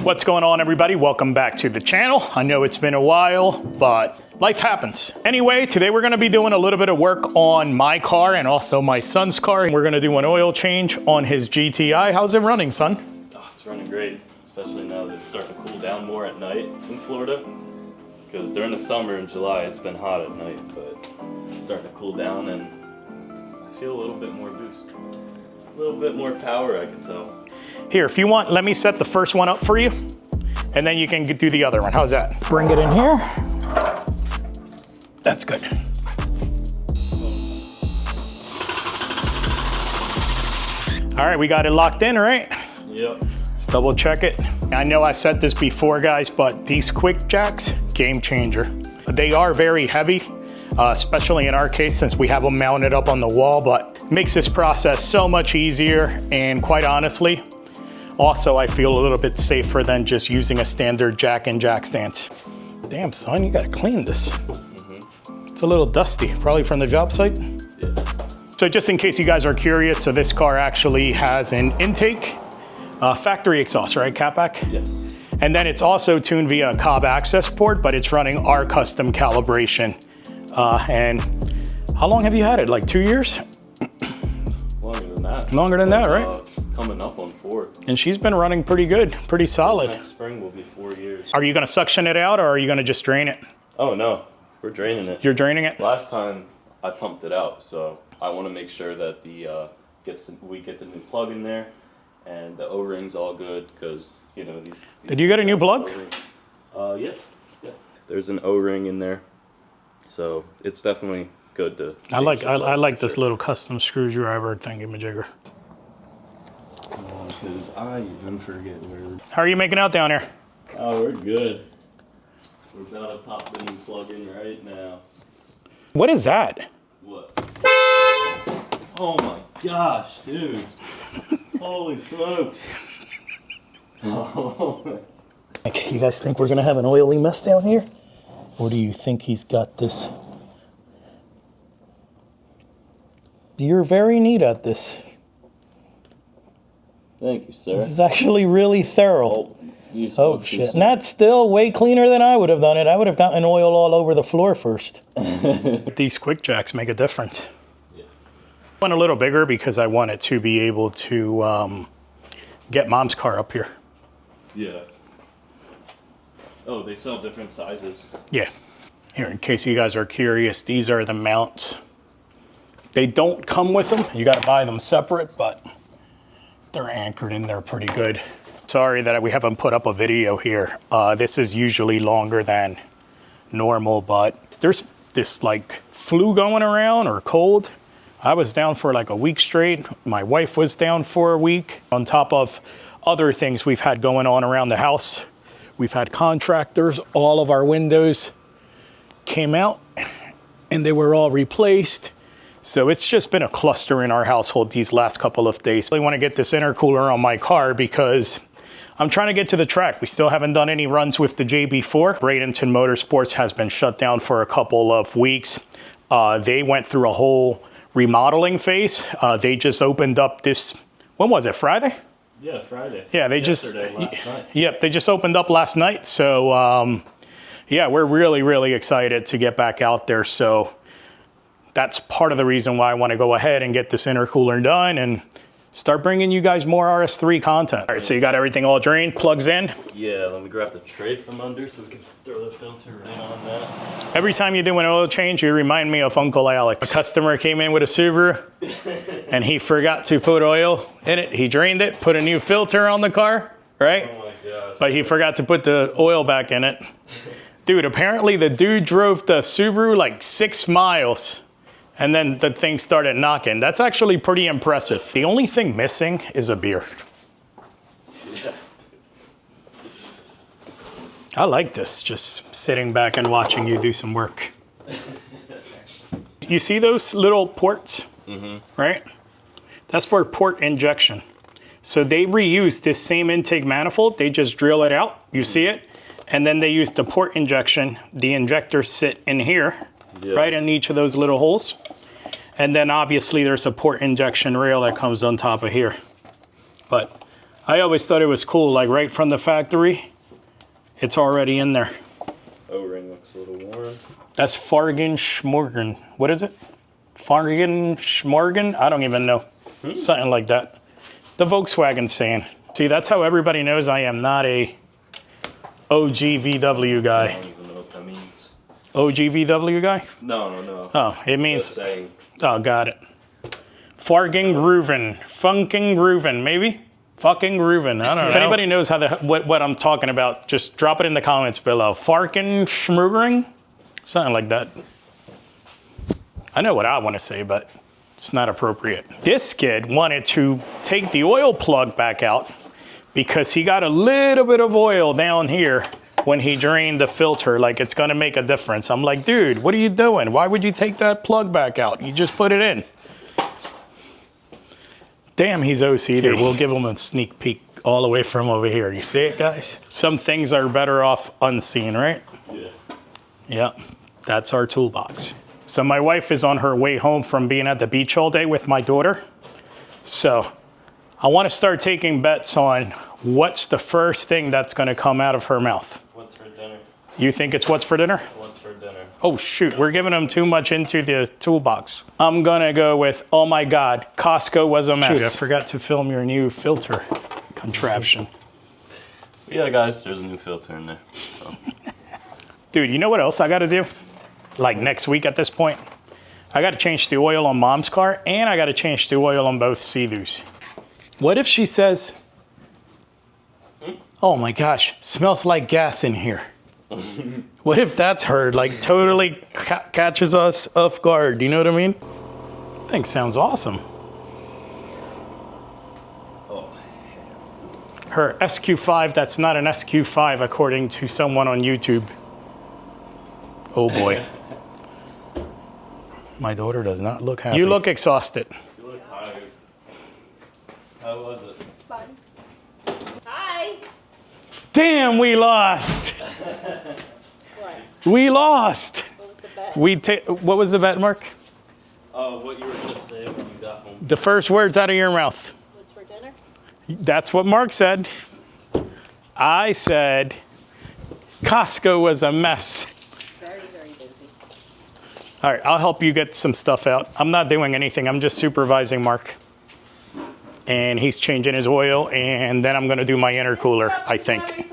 What's going on, everybody? Welcome back to the channel. I know it's been a while, but life happens. Anyway, today we're gonna be doing a little bit of work on my car and also my son's car. We're gonna do an oil change on his GTI. How's it running, son? Oh, it's running great, especially now that it's starting to cool down more at night in Florida. Because during the summer in July, it's been hot at night, but it's starting to cool down and I feel a little bit more boost. A little bit more power, I can tell. Here, if you want, let me set the first one up for you, and then you can do the other one. How's that? Bring it in here. That's good. All right, we got it locked in, right? Yep. Let's double check it. I know I said this before, guys, but these quick jacks, game changer. They are very heavy, especially in our case since we have them mounted up on the wall, but makes this process so much easier. And quite honestly, also I feel a little bit safer than just using a standard jack and jack stance. Damn, son, you gotta clean this. It's a little dusty, probably from the job site. Yeah. So just in case you guys are curious, so this car actually has an intake, factory exhaust, right, catback? Yes. And then it's also tuned via a Cobb access port, but it's running our custom calibration. And how long have you had it? Like 2 years? Longer than that. Longer than that, right? Coming up on 4. And she's been running pretty good, pretty solid. Next spring will be 4 years. Are you gonna suction it out or are you gonna just drain it? Oh no, we're draining it. You're draining it? Last time I pumped it out, so I want to make sure that we get the new plug in there, and the O-ring's all good because you know these. Did you get a new plug? Yeah. There's an O-ring in there, so it's definitely good to. I like this little custom screwdriver thingy-majigger. Because I even forget where. How are you making out down here? Oh, we're good. We're about to pop the new plug in right now. What is that? What? Oh my gosh, dude. Holy smokes. Oh. You guys think we're gonna have an oily mess down here? Or do you think he's got this? You're very neat at this. Thank you, sir. This is actually really thorough. Oh shit. And that's still way cleaner than I would have done it. I would have gotten oil all over the floor first. These quick jacks make a difference. Yeah. I went a little bigger because I wanted to be able to get mom's car up here. Yeah. Oh, they sell different sizes. Yeah. Here, in case you guys are curious, these are the mounts. They don't come with them. You got to buy them separate, but they're anchored in there pretty good. Sorry that we haven't put up a video here. This is usually longer than normal, but there's this like flu going around or cold. I was down for like a week straight. My wife was down for a week. On top of other things we've had going on around the house. We've had contractors, all of our windows came out and they were all replaced. So it's just been a cluster in our household these last couple of days. I want to get this intercooler on my car because I'm trying to get to the track. We still haven't done any runs with the JB4. Bradenton Motorsports has been shut down for a couple of weeks. They went through a whole remodeling phase. They just opened up this, when was it, Friday? Yeah, Friday. Yeah, last night. Yep, they just opened up last night. So yeah, we're really, really excited to get back out there. So that's part of the reason why I want to go ahead and get this intercooler done and start bringing you guys more RS3 content. All right, so you got everything all drained, plugs in? Yeah, let me grab the tray from under so we can throw the filter right on that. Every time you do an oil change, you remind me of Uncle Alex. A customer came in with a Subaru and he forgot to put oil in it. He drained it, put a new filter on the car, right? Oh my gosh. But he forgot to put the oil back in it. Dude, apparently the dude drove the Subaru like 6 miles. And then the thing started knocking. That's actually pretty impressive. The only thing missing is a beer. Yeah. I like this, just sitting back and watching you do some work. You see those little ports, right? That's for port injection. So they reuse this same intake manifold. They just drill it out. You see it? And then they use the port injection. The injectors sit in here. Yeah. Right in each of those little holes. And then obviously there's a port injection rail that comes on top of here. But I always thought it was cool, like right from the factory, it's already in there. O-ring looks a little worn. That's Fargen Schmorgen. What is it? Fargen Schmorgen? I don't even know. Something like that. The Volkswagen saying. See, that's how everybody knows I am not a OG VW guy. I don't even know what that means. OG VW guy? No. Oh, it means... Just saying. Oh, got it. Fargen Grooven. Funkin' Grooven, maybe? Fucking Grooven. I don't know. If anybody knows how what I'm talking about, just drop it in the comments below. Farken Schmurgering? Something like that. I know what I want to say, but it's not appropriate. This kid wanted to take the oil plug back out because he got a little bit of oil down here when he drained the filter, like it's gonna make a difference. I'm like, dude, what are you doing? Why would you take that plug back out? You just put it in. Damn, he's OCD. Here, we'll give him a sneak peek all the way from over here. You see it, guys? Some things are better off unseen, right? Yeah. Yeah, that's our toolbox. So my wife is on her way home from being at the beach all day with my daughter. So I want to start taking bets on what's the first thing that's going to come out of her mouth. What's for dinner? You think it's what's for dinner? What's for dinner? Oh shoot, we're giving them too much into the toolbox. I'm gonna go with, oh my God, Costco was a mess. Shoot, I forgot to film your new filter contraption. Yeah, guys, there's a new filter in there. So. Dude, you know what else I gotta do? Like next week at this point? I gotta change the oil on Mom's car and I gotta change the oil on both Sea-Doos. What if she says, oh my gosh, smells like gas in here? What if that's her, like totally catches us off guard, you know what I mean? I think sounds awesome. Oh. Her SQ5, that's not an SQ5 according to someone on YouTube. Oh boy. My daughter does not look happy. You look exhausted. You look tired. How was it? Fun. Hi. Damn, we lost. What? We lost. What was the bet? What was the bet, Mark? Oh, what you were just saying when you got home. The first words out of your mouth. What's for dinner? That's what Mark said. I said Costco was a mess. Very, very busy. All right, I'll help you get some stuff out. I'm not doing anything. I'm just supervising Mark. And he's changing his oil, and then I'm gonna do my intercooler, I think.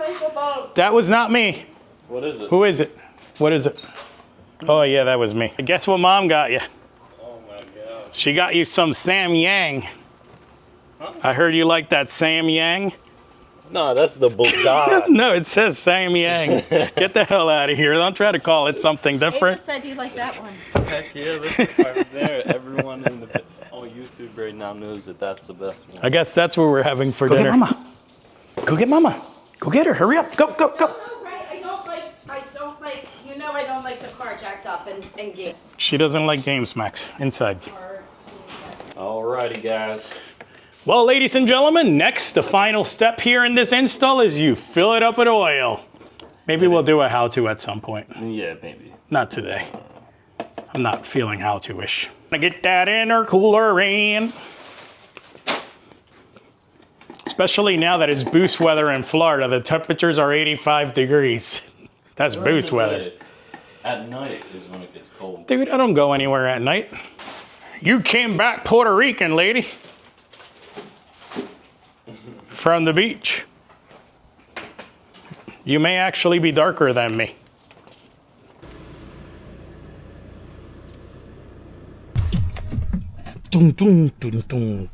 That was not me. What is it? Who is it? What is it? Oh yeah, that was me. Guess what Mom got you? Oh my God. She got you some Sam Yang. Huh? I heard you like that Sam Yang. No, that's the Bulldog. No, it says Sam Yang. Get the hell out of here. Don't try to call it something different. Ava said you like that one. Heck yeah, this is right there. Everyone in the on YouTube right now knows that that's the best one. I guess that's what we're having for dinner. Go get Mama. Go get Mama. Go get her. Hurry up. Go, go, go. No, right? I don't like, you know I don't like the car jacked up and game. She doesn't like games, Max. Inside. Alrighty, guys. Well, ladies and gentlemen, next, the final step here in this install is you fill it up with oil. Maybe we'll do a how-to at some point. Yeah, maybe. Not today. I'm not feeling how-to-ish. Gonna get that intercooler in. Especially now that it's boost weather in Florida. The temperatures are 85 degrees. That's boost weather. At night is when it gets cold. Dude, I don't go anywhere at night. You came back Puerto Rican, lady. From the beach. You may actually be darker than me. Dun, dun, dun, dun.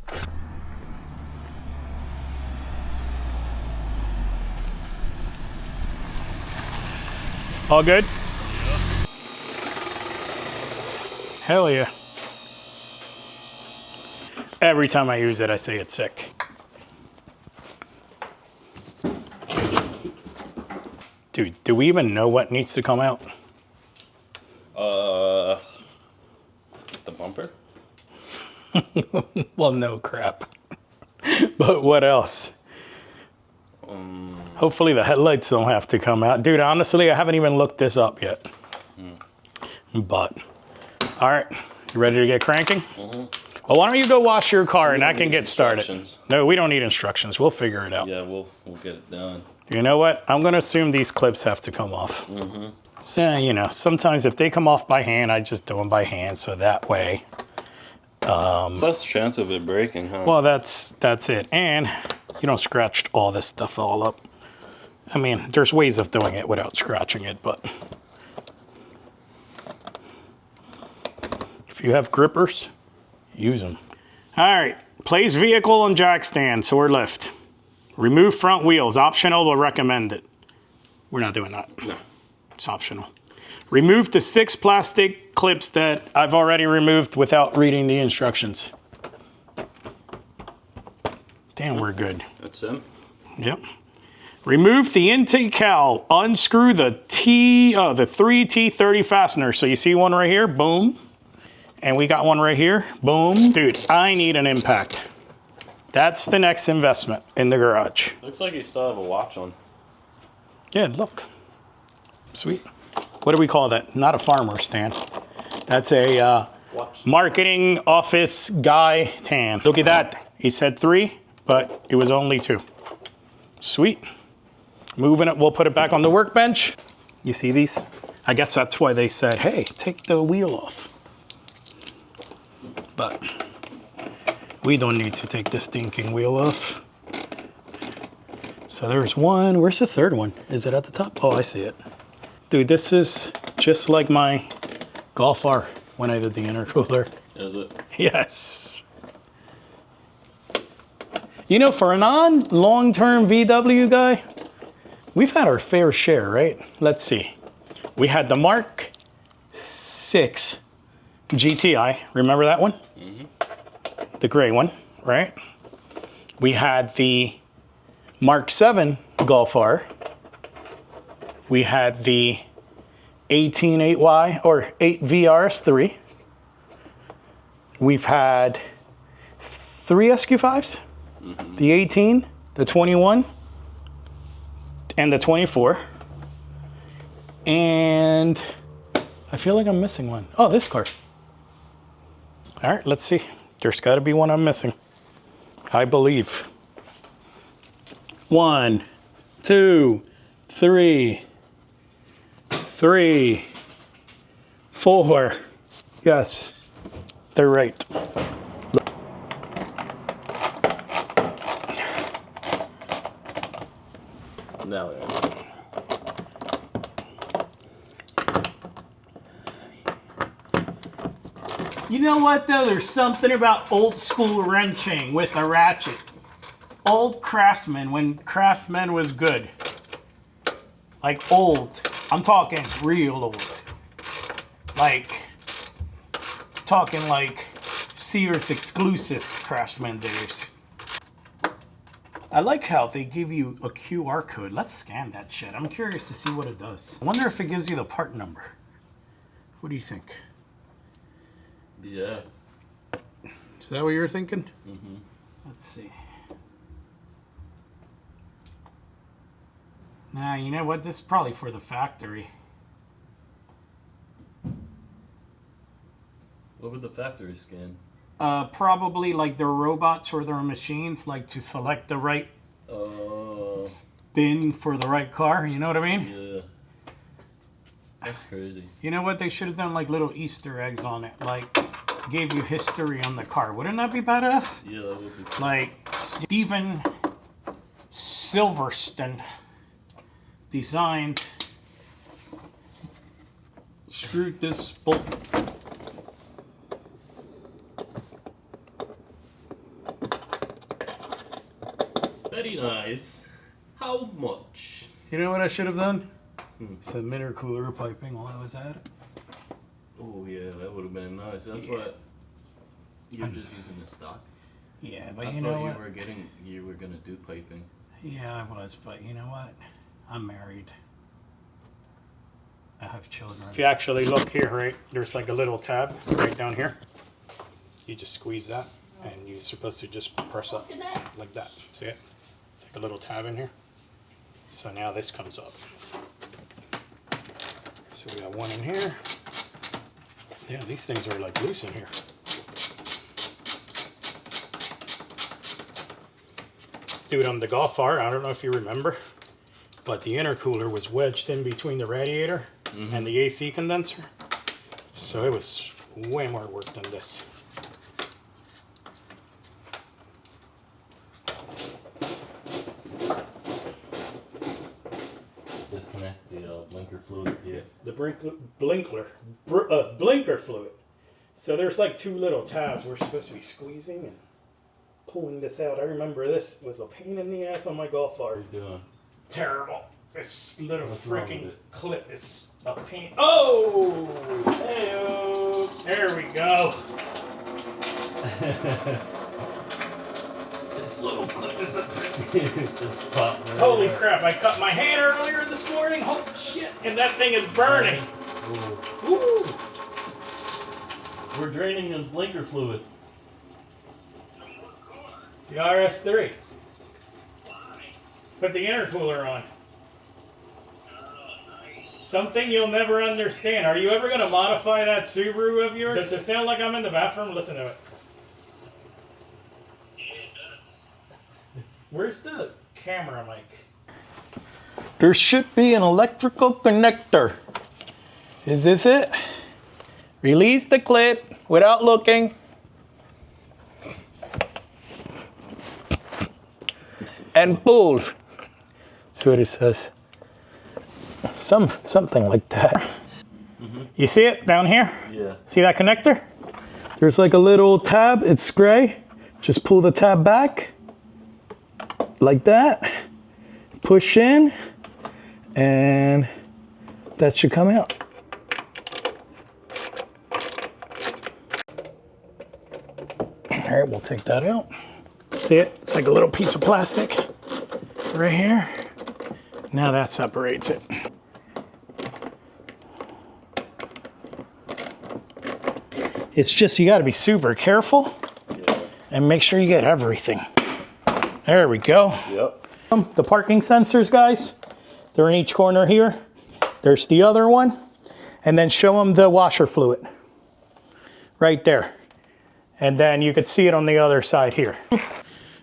All good? Hell yeah. Every time I use it, I say it's sick. Dude, do we even know what needs to come out? The bumper? Well, no crap. But what else? Hopefully the headlights don't have to come out. Dude, honestly, I haven't even looked this up yet. But, all right, you ready to get cranking? Well, why don't you go wash your car and I can get started. Instructions. No, we don't need instructions. We'll figure it out. Yeah, we'll get it done. You know what? I'm going to assume these clips have to come off. So, you know, sometimes if they come off by hand, I just do them by hand. So that way. It's less chance of it breaking, huh? Well, that's it. And you don't scratch all this stuff all up. I mean, there's ways of doing it without scratching it, but if you have grippers, use them. All right, place vehicle on jack stands or lift. Remove front wheels, optional but recommended. We're not doing that. No. It's optional. Remove the 6 plastic clips that I've already removed without reading the instructions. Damn, we're good. That's him. Yep. Remove the intake cowl. Unscrew the 3T30 fastener. So you see one right here, boom. And we got one right here, boom. Dude, I need an impact. That's the next investment in the garage. Looks like you still have a watch on. Yeah, look. Sweet. What do we call that? Not a farmer stand. That's a marketing office guy tan. Look at that. He said 3, but it was only 2. Sweet. Moving it, we'll put it back on the workbench. You see these? I guess that's why they said, hey, take the wheel off. But we don't need to take the stinking wheel off. So there's one. Where's the third one? Is it at the top? Oh, I see it. Dude, this is just like my Golf R when I did the intercooler. Is it? Yes. You know, for a non-long-term VW guy, we've had our fair share, right? Let's see. We had the Mk7.5 GTI. Remember that one? The gray one, right? We had the Mk7 Golf R. We had the 18.8Y or 8V RS3. We've had 3 SQ5s. The 18, the 21, and the 24. And I feel like I'm missing one. Oh, this car. All right, let's see. There's got to be one I'm missing. I believe. 1, 2, 3, 4. Yes, they're right. No. You know what though? There's something about old school wrenching with a ratchet. Old Craftsman, when Craftsman was good. Like old. I'm talking real old. Like, talking like Sears exclusive Craftsman days. I like how they give you a QR code. Let's scan that shit. I'm curious to see what it does. I wonder if it gives you the part number. What do you think? Yeah. Is that what you're thinking? Mm-hmm. Let's see. Nah, you know what? This is probably for the factory. What would the factory scan? Probably like their robots or their machines, like to select the right bin for the right car. You know what I mean? Yeah. That's crazy. You know what? They should have done like little Easter eggs on it, like gave you history on the car. Wouldn't that be badass? Yeah, that would be cool. Like Steven Silverstone designed, screwed this bolt. Very nice. How much? You know what I should have done? Some intercooler piping while I was at it. Oh yeah, that would have been nice. That's what you're just using the stock. Yeah, but I you know thought what? you were gonna do piping. Yeah, I was, but you know what? I'm married. I have children. If you actually look here, right, there's like a little tab right down here. You just squeeze that, and you're supposed to just press up like that. See it? It's like a little tab in here. So now this comes up. So we got one in here. Yeah, these things are like loose in here. Dude, on the Golf R, I don't know if you remember, but the intercooler was wedged in between the radiator and the AC condenser. So it was way more work than this. Disconnect the blinker fluid here. The blinker fluid. So there's like two little tabs we're supposed to be squeezing and pulling this out. I remember this was a pain in the ass on my Golf R. What are you doing? Terrible. This little What's wrong freaking with it? clip is a pain. Oh! Hey-o. There we go. This little clip is a just popped right Holy there. crap, I cut my hand earlier this morning. Holy shit. And that thing is burning. Ooh. Woo! We're draining his blinker fluid. The RS3. Put the intercooler on. Something you'll never understand. Are you ever going to modify that Subaru of yours? Does it sound like I'm in the bathroom? Listen to it. Yeah, it does. Where's the camera mic? There should be an electrical connector. Is this it? Release the clip without looking. And pull. That's what it says. Something like that. You see it down here? Yeah. See that connector? There's like a little tab, it's gray. Just pull the tab back. Like that. Push in. And that should come out. All right, we'll take that out. See it? It's like a little piece of plastic right here. Now that separates it. It's just, you got to be super careful and make sure you get everything. There we go. Yep. The parking sensors, guys, they're in each corner here. There's the other one. And then show them the washer fluid right there. And then you could see it on the other side here.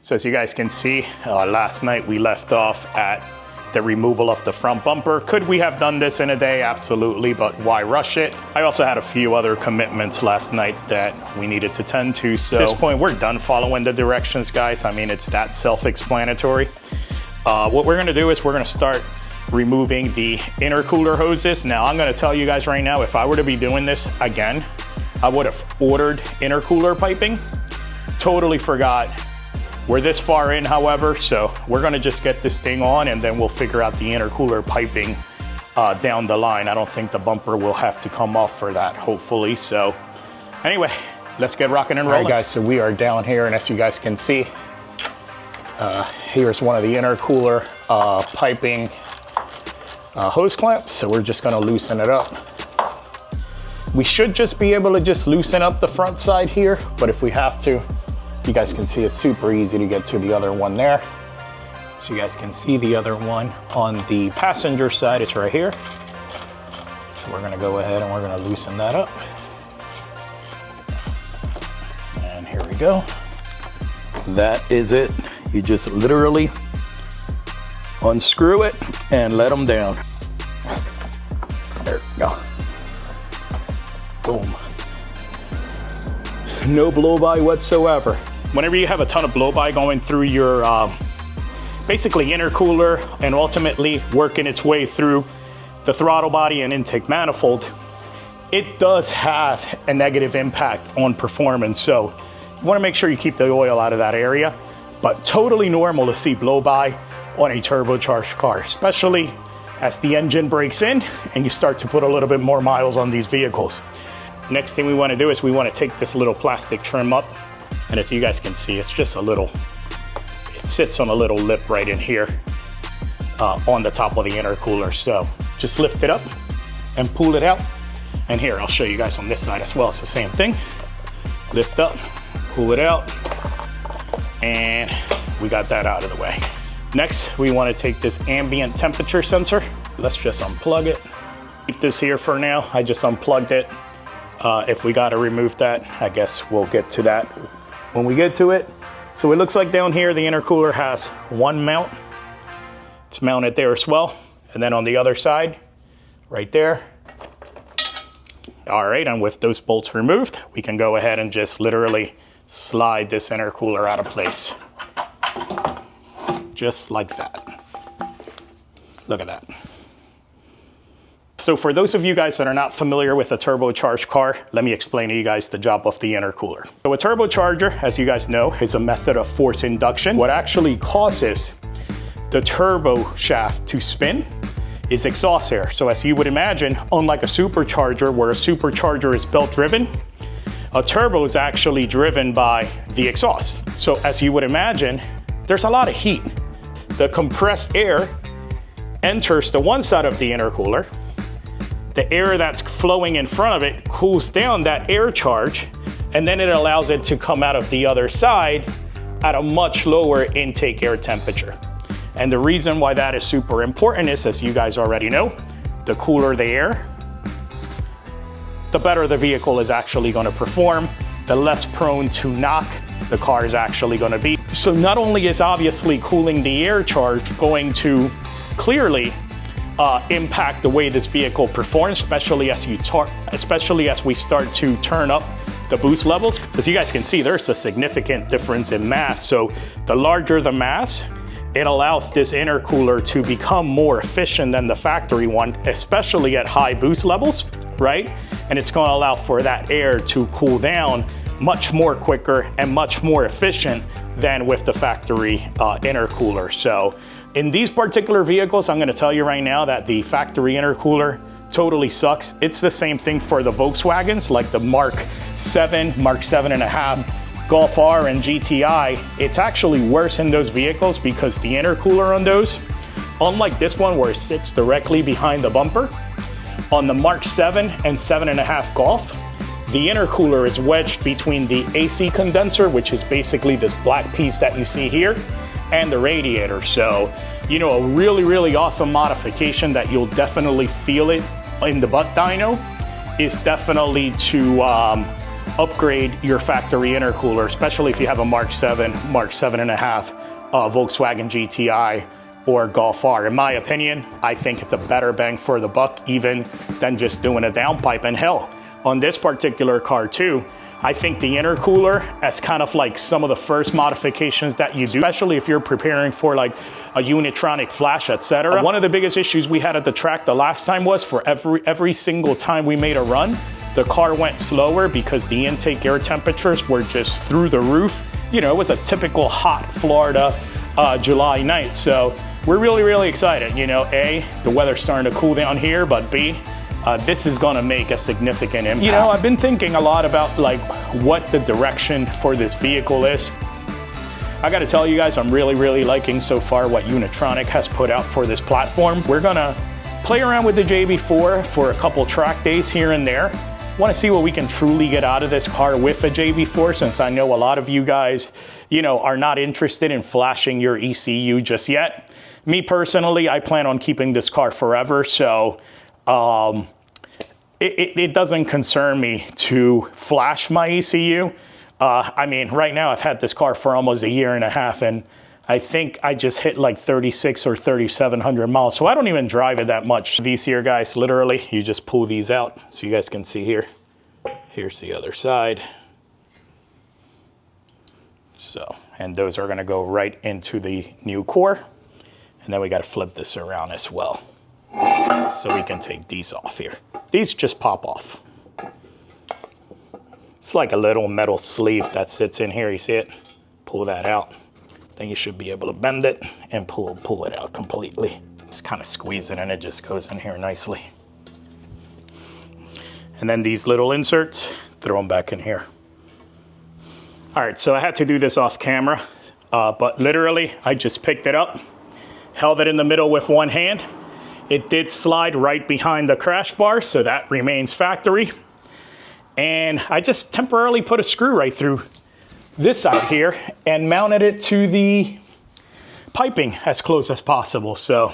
So as you guys can see, last night we left off at the removal of the front bumper. Could we have done this in a day? Absolutely, but why rush it? I also had a few other commitments last night that we needed to tend to. So at this point, we're done following the directions, guys. I mean, it's that self-explanatory. What we're gonna do is we're gonna start removing the intercooler hoses. Now, I'm gonna tell you guys right now, if I were to be doing this again, I would have ordered intercooler piping. Totally forgot. We're this far in, however, so we're gonna just get this thing on and then we'll figure out the intercooler piping down the line. I don't think the bumper will have to come off for that, hopefully. So anyway, let's get rocking and rolling. All right, guys, so we are down here, and as you guys can see, here's one of the intercooler piping hose clamps. So we're just gonna loosen it up. We should just be able to just loosen up the front side here, but if we have to, you guys can see it's super easy to get to the other one there. So you guys can see the other one on the passenger side, it's right here. So we're gonna go ahead and we're gonna loosen that up. And here we go. That is it. You just literally unscrew it and let them down. There we go. Boom. No blow-by whatsoever. Whenever you have a ton of blow-by going through your basically intercooler and ultimately working its way through the throttle body and intake manifold, it does have a negative impact on performance. So you want to make sure you keep the oil out of that area, but totally normal to see blow-by on a turbocharged car, especially as the engine breaks in and you start to put a little bit more miles on these vehicles. Next thing we want to do is we want to take this little plastic trim up, and as you guys can see, it's just a little, it sits on a little lip right in here on the top of the intercooler. So just lift it up and pull it out. And here, I'll show you guys on this side as well. It's the same thing. Lift up, pull it out, and we got that out of the way. Next, we want to take this ambient temperature sensor. Let's just unplug it. Keep this here for now. I just unplugged it. If we got to remove that, I guess we'll get to that when we get to it. So it looks like down here, the intercooler has one mount. It's mounted there as well. And then on the other side, right there. All right, and with those bolts removed, we can go ahead and just literally slide this intercooler out of place. Just like that. Look at that. So for those of you guys that are not familiar with a turbocharged car, let me explain to you guys the job of the intercooler. So a turbocharger, as you guys know, is a method of force induction. What actually causes the turbo shaft to spin is exhaust air. So as you would imagine, unlike a supercharger where a supercharger is belt driven, a turbo is actually driven by the exhaust. So as you would imagine, there's a lot of heat. The compressed air enters the one side of the intercooler. The air that's flowing in front of it cools down that air charge, and then it allows it to come out of the other side at a much lower intake air temperature. And the reason why that is super important is, as you guys already know, the cooler the air, the better the vehicle is actually going to perform, the less prone to knock the car is actually going to be. So not only is obviously cooling the air charge going to clearly impact the way this vehicle performs, especially as we start to turn up the boost levels. As you guys can see, there's a significant difference in mass. So the larger the mass, it allows this intercooler to become more efficient than the factory one, especially at high boost levels, right? And it's going to allow for that air to cool down much more quicker and much more efficient than with the factory intercooler. So in these particular vehicles, I'm going to tell you right now that the factory intercooler totally sucks. It's the same thing for the Volkswagens, like the Mark 7, Mark 7.5, Golf R and GTI. It's actually worse in those vehicles because the intercooler on those, unlike this one where it sits directly behind the bumper, on the Mark 7 and 7.5 Golf, the intercooler is wedged between the AC condenser, which is basically this black piece that you see here, and the radiator. So, you know, a really, really awesome modification that you'll definitely feel it in the butt dyno is definitely to upgrade your factory intercooler, especially if you have a Mark 7, Mark 7.5 Volkswagen GTI or Golf R. In my opinion, I think it's a better bang for the buck even than just doing a downpipe. And hell, on this particular car too, I think the intercooler as kind of like some of the first modifications that you do, especially if you're preparing for like a Unitronic flash, etc. One of the biggest issues we had at the track the last time was for every single time we made a run, the car went slower because the intake air temperatures were just through the roof. You know, it was a typical hot Florida July night. So we're really, really excited. You know, A, the weather's starting to cool down here, but B, this is gonna make a significant impact. You know, I've been thinking a lot about like what the direction for this vehicle is. I gotta tell you guys, I'm really, really liking so far what Unitronic has put out for this platform. We're gonna play around with the JB4 for a couple track days here and there. Wanna see what we can truly get out of this car with a JB4, since I know a lot of you guys, you know, are not interested in flashing your ECU just yet. Me personally, I plan on keeping this car forever, so it doesn't concern me to flash my ECU. I mean, right now I've had this car for almost a year and a half, and I think I just hit like 36 or 3,700 miles, so I don't even drive it that much. These here, guys, literally, you just pull these out, so you guys can see here. Here's the other side. So, and those are gonna go right into the new core, and then we gotta flip this around as well. So we can take these off here. These just pop off. It's like a little metal sleeve that sits in here, you see it? Pull that out. Then you should be able to bend it and pull it out completely. Just kind of squeeze it and it just goes in here nicely. And then these little inserts, throw them back in here. All right, so I had to do this off camera, but literally I just picked it up, held it in the middle with one hand. It did slide right behind the crash bar, so that remains factory. And I just temporarily put a screw right through this side here and mounted it to the piping as close as possible. So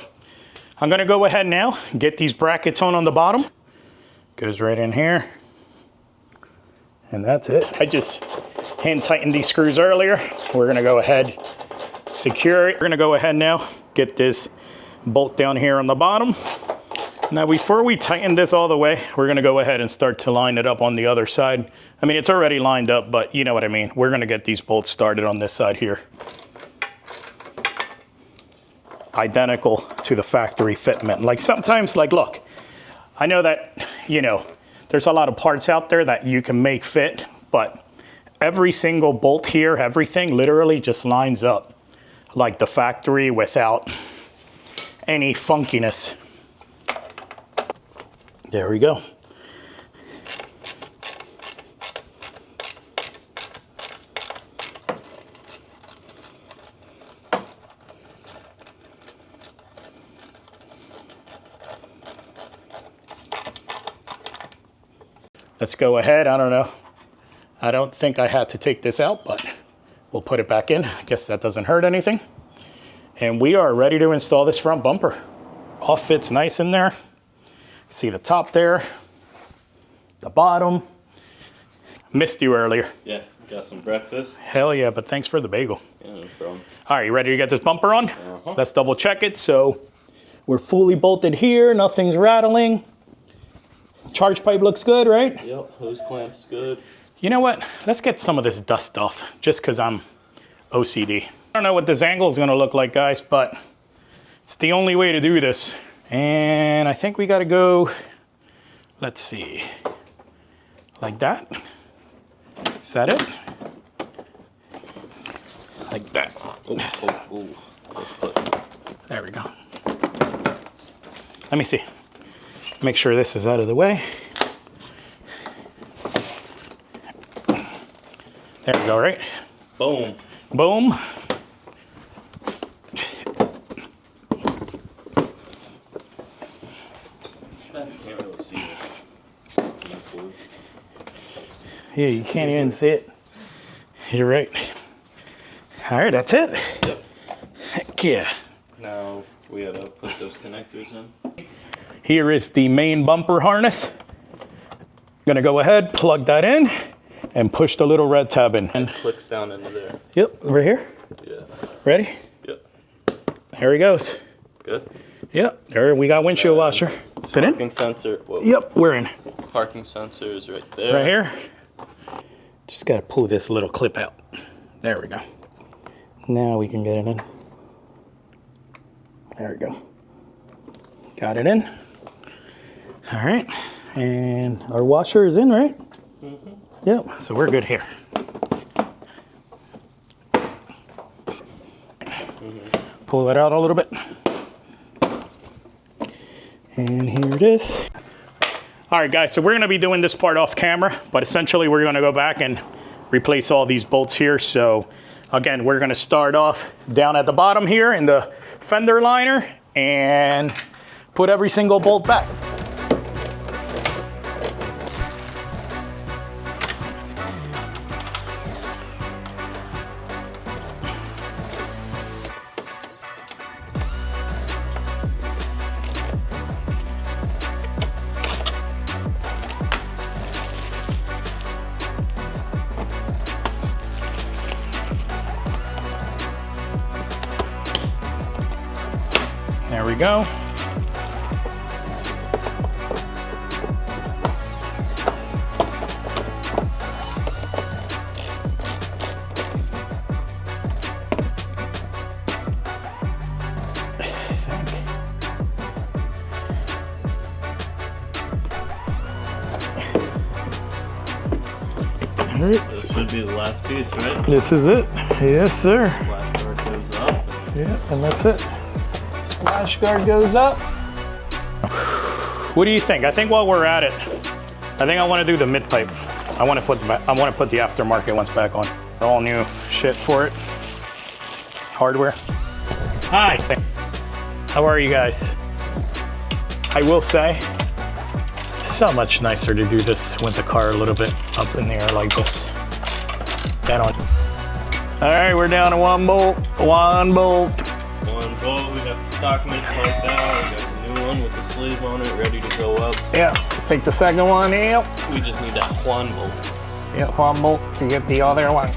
I'm gonna go ahead now, get these brackets on the bottom. Goes right in here. And that's it. I just hand tightened these screws earlier. We're gonna go ahead, secure it. We're gonna go ahead now, get this bolt down here on the bottom. Now, before we tighten this all the way, we're gonna go ahead and start to line it up on the other side. I mean, it's already lined up, but you know what I mean. We're gonna get these bolts started on this side here. Identical to the factory fitment. Like sometimes, like look, I know that, you know, there's a lot of parts out there that you can make fit, but every single bolt here, everything literally just lines up like the factory without any funkiness. There we go. Let's go ahead. I don't know. I don't think I had to take this out, but we'll put it back in. I guess that doesn't hurt anything. And we are ready to install this front bumper. All fits nice in there. See the top there, the bottom. Missed you earlier. Yeah, got some breakfast. Hell yeah, but thanks for the bagel. Yeah, no problem. All right, you ready to get this bumper on? Let's double check it. So we're fully bolted here, nothing's rattling. Charge pipe looks good, right? Yep, hose clamps good. You know what? Let's get some of this dust off, just because I'm OCD. I don't know what this angle is gonna look like, guys, but it's the only way to do this. And I think we gotta go, let's see, like that. Is that it? Like that. Oh, let's put. There we go. Let me see. Make sure this is out of the way. There we go, right? Boom. Boom. Can't really see it. Yeah, you can't even see it. You're right. All right, that's it. Yep. Heck yeah. Now we gotta put those connectors in. Here is the main bumper harness. Gonna go ahead, plug that in, and push the little red tab in. And Clicks down into there. yep, right here. Yeah. Ready? Yep. Here he goes. Good. Yep, there we got windshield washer. Sit in. Parking sensor. Whoa. Yep, we're in. Parking sensor is right there. Right here. Just gotta pull this little clip out. There we go. Now we can get it in. There we go. Got it in. All right, and our washer is in, right? Mm-hmm. Yep, so we're good here. Pull it out a little bit. And here it is. All right, guys, so we're gonna be doing this part off camera, but essentially we're gonna go back and replace all these bolts here. So again, we're gonna start off down at the bottom here in the fender liner and put every single bolt back. There we go. All right. So it should be the last piece, right? This is it. Yes, sir. Flash guard goes up. Yeah, and that's it. Splash guard goes up. What do you think? I think while we're at it, I think I want to do the mid pipe. I want to put the aftermarket ones back on. All new shit for it. Hardware. Hi. How are you guys? I will say, it's so much nicer to do this with the car a little bit up in the air like this. That on. All right, we're down to one bolt. One bolt. One bolt. We got the stock mate plugged out. We got the new one with the sleeve on it, ready to go up. Yeah. Take the second one. Yep. We just need that one bolt. Get one bolt to get the other one.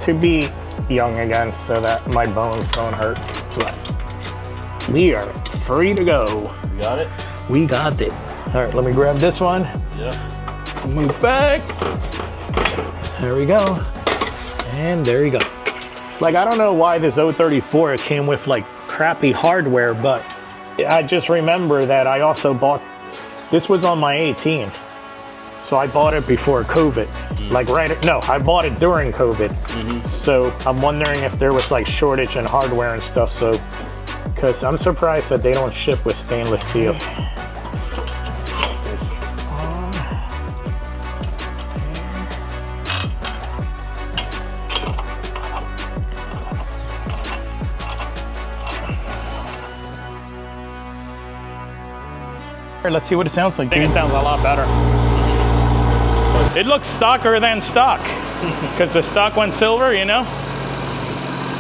To be young again so that my bones don't hurt. So we are free to go. You got it? We got it. All right, let me grab this one. Yep. Move back. There we go. And there you go. Like, I don't know why this 034 came with like crappy hardware, but I just remember that I also bought, this was on my 18. So I bought it before COVID. Like I bought it during COVID. So I'm wondering if there was like shortage in hardware and stuff. So, because I'm surprised that they don't ship with stainless steel. Let's see what it sounds like. I think it sounds a lot better. It looks stocker than stock because the stock went silver, you know?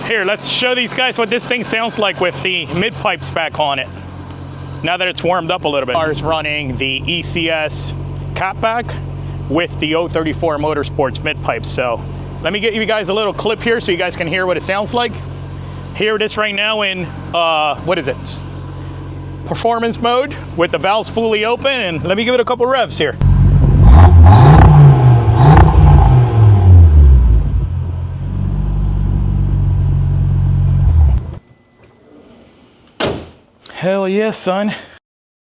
Here, let's show these guys what this thing sounds like with the mid pipes back on it. Now that it's warmed up a little bit. Car's running the ECS catback with the 034 Motorsports mid pipes. So let me get you guys a little clip here so you guys can hear what it sounds like. Here it is right now in, what is it? Performance mode with the valves fully open, and let me give it a couple revs here. Hell yeah, son.